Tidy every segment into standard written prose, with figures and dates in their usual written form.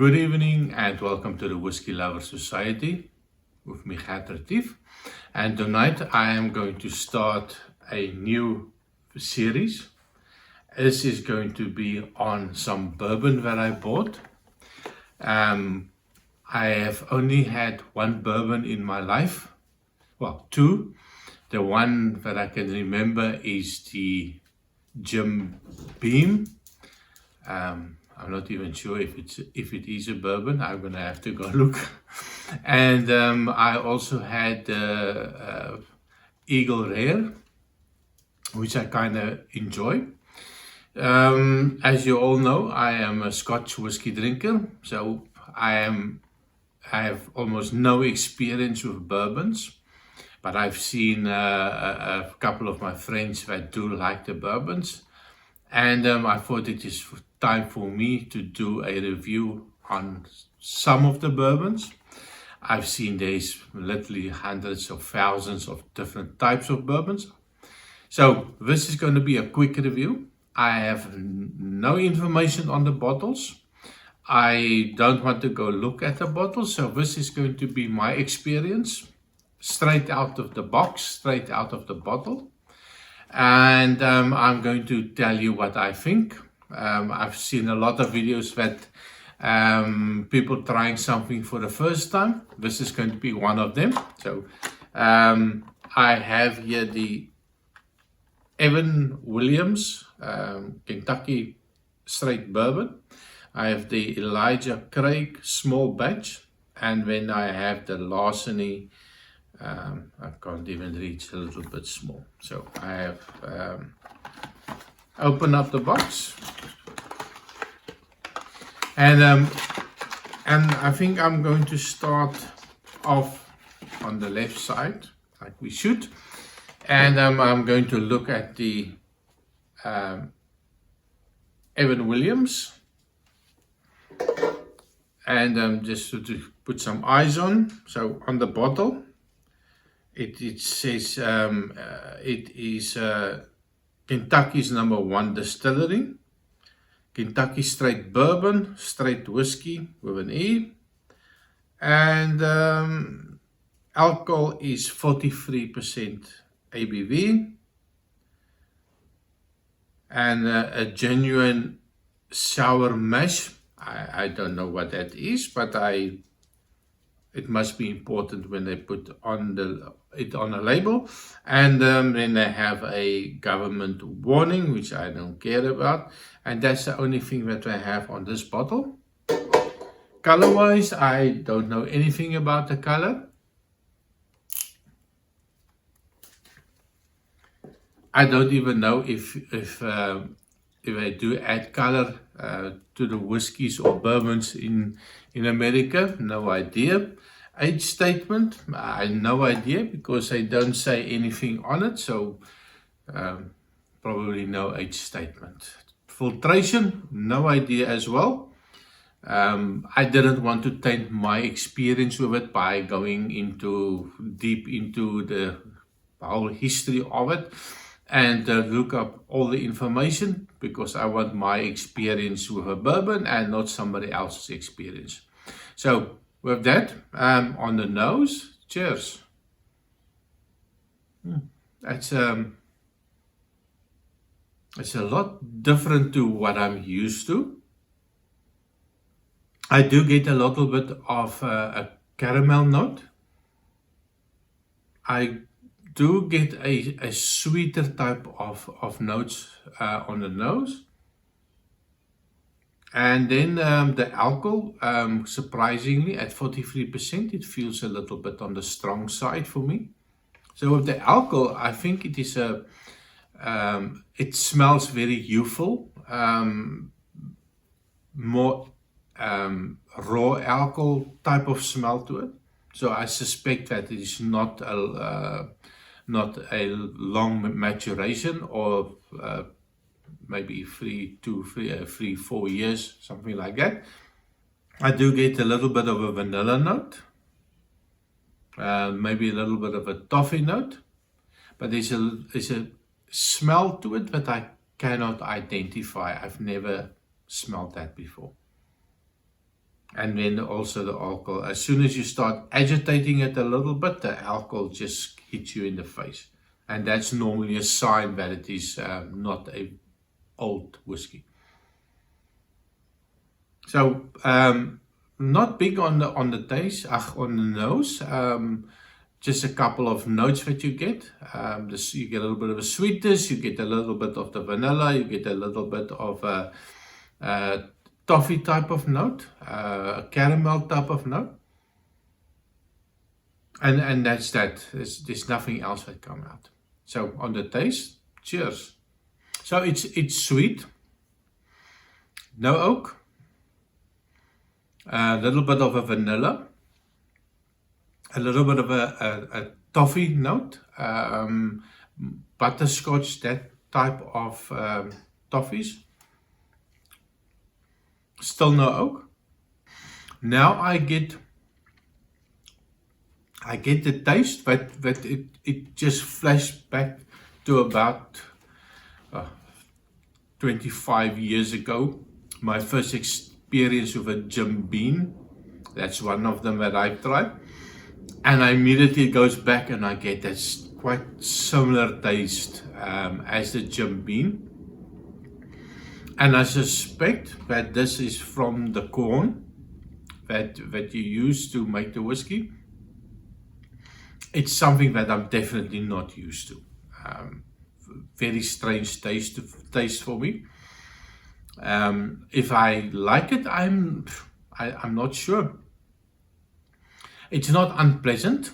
Good evening and welcome to the Whiskey Lover Society with me, Gert Retief. And tonight I am going to start a new series. This is going to be on some bourbon that I bought. I have only had one bourbon in my life, well, two. The one that I can remember is the Jim Beam. I'm not even sure if it is a bourbon. I'm gonna have to go look. And I also had Eagle Rare, which I kind of enjoy. As you all know, I am a Scotch whiskey drinker, so I have almost no experience with bourbons, but I've seen a couple of my friends that do like the bourbons, and I thought it is time for me to do a review on some of the bourbons. I've seen there's literally hundreds of thousands of different types of bourbons. So this is going to be a quick review. I have no information on the bottles. I don't want to go look at the bottles, so this is going to be my experience, straight out of the box, straight out of the bottle. And I'm going to tell you what I think. I've seen a lot of videos that people trying something for the first time. This is going to be one of them. So I have here the Williams Kentucky Straight Bourbon. I have the Elijah Craig small batch, and then I have the Larceny. I can't even reach, a little bit small. So I have open up the box, and I think I'm going to start off on the left side, like we should, and I'm going to look at the Williams, and just to put some eyes on. So on the bottle, it says it is Kentucky's #1 distillery, Kentucky Straight Bourbon, Straight Whiskey with an E, and alcohol is 43% ABV, and a genuine sour mash. I don't know what that is, but it must be important when they put it on a label. And then they have a government warning, which I don't care about. And that's the only thing that I have on this bottle. Color wise, I don't know anything about the color. I don't even know if I do add color to the whiskies or bourbons in America. No idea. Age statement, I have no idea, because they don't say anything on it, so probably no age statement. Filtration, no idea as well. I didn't want to taint my experience with it by going deep into the whole history of it and look up all the information, because I want my experience with a bourbon and not somebody else's experience. So with that, on the nose, cheers. It's a lot different to what I'm used to. I do get a little bit of a caramel note. I do get a sweeter type of notes on the nose. And then the alcohol, surprisingly, at 43%, it feels a little bit on the strong side for me. So with the alcohol, I think it is it smells very youthful, more raw alcohol type of smell to it. So I suspect that it is not a long maturation, or maybe 3-4 years, something like that. I do get a little bit of a vanilla note, maybe a little bit of a toffee note, but there's a smell to it that I cannot identify. I've never smelled that before. And then also the alcohol. As soon as you start agitating it a little bit, the alcohol just hits you in the face. And that's normally a sign that it is not a old whiskey. So not big on the taste, on the nose. Just a couple of notes that you get. You get a little bit of a sweetness, you get a little bit of the vanilla, you get a little bit of a toffee type of note, a caramel type of note. And that's that. There's nothing else that comes out. So on the taste, cheers. So it's sweet, no oak, a little bit of a vanilla, a little bit of a toffee note, butterscotch, that type of toffees. Still no oak. Now I get the taste, but it just flashed back to about 25 years ago. My first experience with a Jim Beam. That's one of them that I've tried. And I immediately goes back and I get that quite similar taste as the Jim Beam. And I suspect that this is from the corn that you use to make the whiskey. It's something that I'm definitely not used to. Very strange taste for me. If I like it, I'm not sure. It's not unpleasant.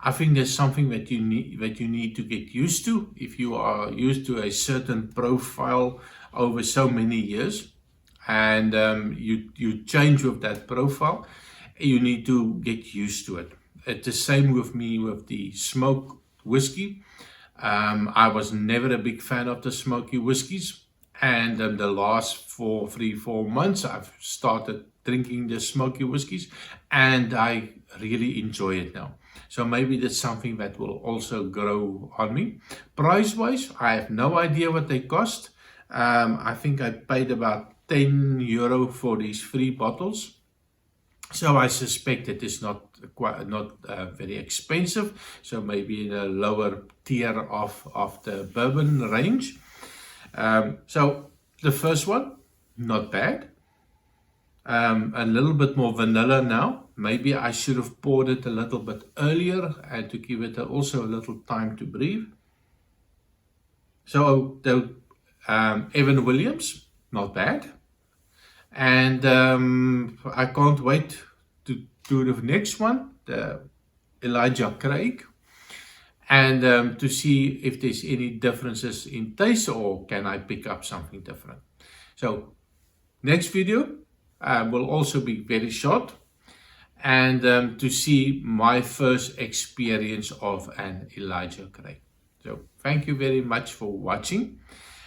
I think there's something that you need to get used to. If you are used to a certain profile over so many years, and you change with that profile, you need to get used to it. It's the same with me with the smoked whiskey. I was never a big fan of the smoky whiskies, and the last 3-4 months I've started drinking the smoky whiskies, and I really enjoy it now. So maybe that's something that will also grow on me. Price wise, I have no idea what they cost. I think I paid about €10 for these 3 bottles. So I suspect it is not very expensive. So maybe in a lower tier of the bourbon range. So the first one, not bad. A little bit more vanilla now. Maybe I should have poured it a little bit earlier and to give it also a little time to breathe. So the Evan Williams, not bad. And I can't wait to do the next one, the Elijah Craig, and to see if there's any differences in taste or can I pick up something different. So next video will also be very short, and to see my first experience of an Elijah Craig. So thank you very much for watching.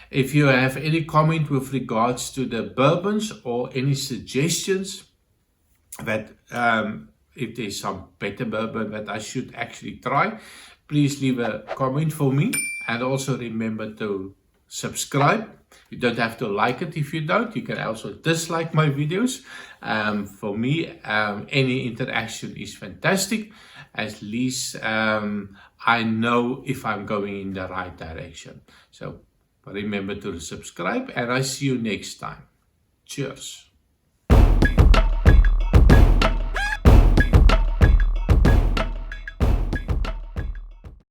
If you have any comment with regards to the bourbons or any suggestions that if there's some better bourbon that I should actually try, please leave a comment for me, and also remember to subscribe. You don't have to like it if you don't. You can also dislike my videos. For me, any interaction is fantastic. At least I know if I'm going in the right direction. So remember to subscribe, and I see you next time. Cheers.